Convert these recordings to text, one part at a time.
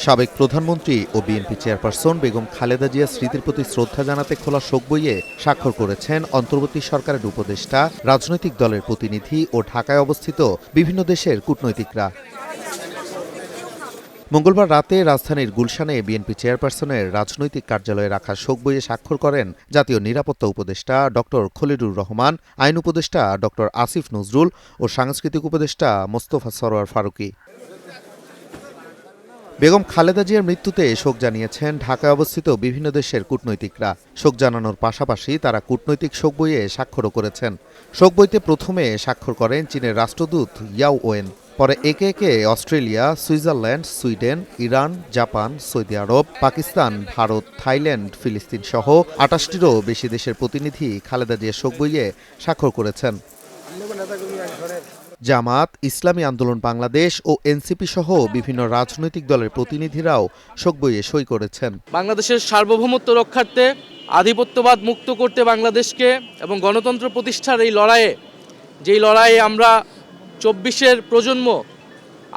সাবেক প্রধানমন্ত্রী ও BNP chairperson Begum Khaleda জিয়ার স্মৃতির প্রতি শ্রদ্ধা জানাতে খোলা শোক বইয়ে স্বাক্ষর করেছেন অন্তর্বর্তী সরকারের উপদেষ্টা, রাজনৈতিক দলের প্রতিনিধি ও ঢাকায় অবস্থিত বিভিন্ন দেশের কূটনৈতিকরা। মঙ্গলবার রাতে রাজধানীর গুলশানে বিএনপি চেয়ারপারসনের রাজনৈতিক কার্যালয়ে রাখা শোক বইয়ে স্বাক্ষর করেন জাতীয় নিরাপত্তা উপদেষ্টা ডক্টর খলিলুর রহমান, আইন উপদেষ্টা ডক্টর আসিফ নজরুল ও সাংস্কৃতিক উপদেষ্টা মোস্তফা সরোয়ার ফারুকী। বেগম খালেদা জিয়ার মৃত্যুতে শোক জানিয়েছেন ঢাকায় অবস্থিত বিভিন্ন দেশের কূটনৈতিকরা। শোক জানানোর পাশাপাশি তারা কূটনৈতিক শোক বইয়ে স্বাক্ষরও করেছেন। শোক বইতে প্রথমে স্বাক্ষর করেন চীনের রাষ্ট্রদূত ইয়াও ওয়েন, পরে একে একে Australia, Switzerland, Sweden, Iran, Japan, Saudi আরব, পাকিস্তান, ভারত, থাইল্যান্ড, ফিলিস্তিন সহ ২৮টিরও বেশি দেশের প্রতিনিধি খালেদা জিয়ার শোক বইয়ে স্বাক্ষর করেছেন। জামাত, ইসলামী আন্দোলন বাংলাদেশ ও এনসিপি সহ বিভিন্ন রাজনৈতিক দলের প্রতিনিধিরাও শোক বইয়ে সই করেছেন। বাংলাদেশের সার্বভৌমত্ব রক্ষার্থে, আধিপত্যবাদ মুক্ত করতে বাংলাদেশকে এবং গণতন্ত্র প্রতিষ্ঠার এই লড়াইয়ে, যেই লড়াইয়ে আমরা ২৪-এর প্রজন্ম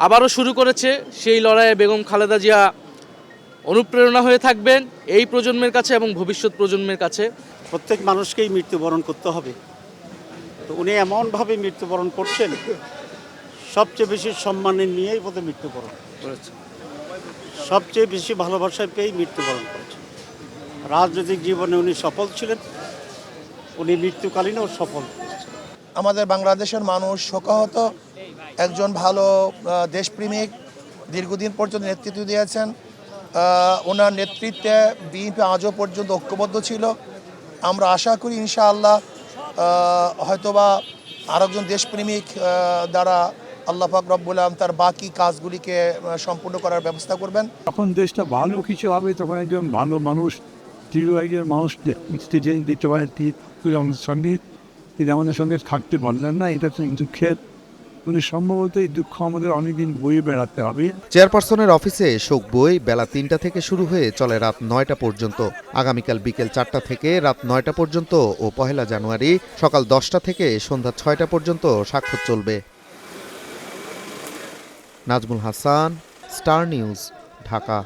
আবারও শুরু করেছে, সেই লড়াইয়ে বেগম খালেদা জিয়া অনুপ্রেরণা হয়ে থাকবেন এই প্রজন্মের কাছে এবং ভবিষ্যৎ প্রজন্মের কাছে। প্রত্যেক মানুষকেই মৃত্যুবরণ করতে হবে, তো উনি এমনভাবে মৃত্যুবরণ করছেন, সবচেয়ে বেশি সম্মানের নিয়েই বোধহয় মৃত্যুবরণ করেছেন, সবচেয়ে বেশি ভালোবাসায় পেয়েই মৃত্যুবরণ করেছেন। রাজনৈতিক জীবনে উনি সফল ছিলেন, উনি মৃত্যুকালীনও সফল। আমাদের বাংলাদেশের মানুষ শোকাহত, একজন ভালো দেশপ্রেমিক, দীর্ঘদিন পর্যন্ত নেতৃত্ব দিয়েছেন। ওনার নেতৃত্বে বিএনপি আজও পর্যন্ত ঐক্যবদ্ধ ছিল। আমরা আশা করি ইনশাআল্লাহ হয়তোবা আরেকজন দেশপ্রেমিক দ্বারা আল্লাহ পাক রব্বুল আলামিন তার বাকি কাজগুলিকে সম্পূর্ণ করার ব্যবস্থা করবেন। যখন দেশটা ভালো কিছু হবে তখন একজন ভালো মানুষ, দৃঢ় একজন মানুষ দিতে পারেন। তিনি আমাদের সঙ্গে থাকতে পারলেন না, এটা তো দুঃখের। উনি সম্ভবত এই দুঃখ আমাদের অনেকদিন বয়ে বেড়াতে হবে। চেয়ারপারসনের অফিসে শোক বই বেলা ৩টা থেকে শুরু হয়ে চলে রাত ৯টা পর্যন্ত। আগামীকাল বিকেল ৪টা থেকে রাত ৯টা পর্যন্ত ও পহেলা জানুয়ারি সকাল ১০টা থেকে সন্ধ্যা ৬টা পর্যন্ত স্বাক্ষর চলবে। Nazmul Hasan, star news, Dhaka.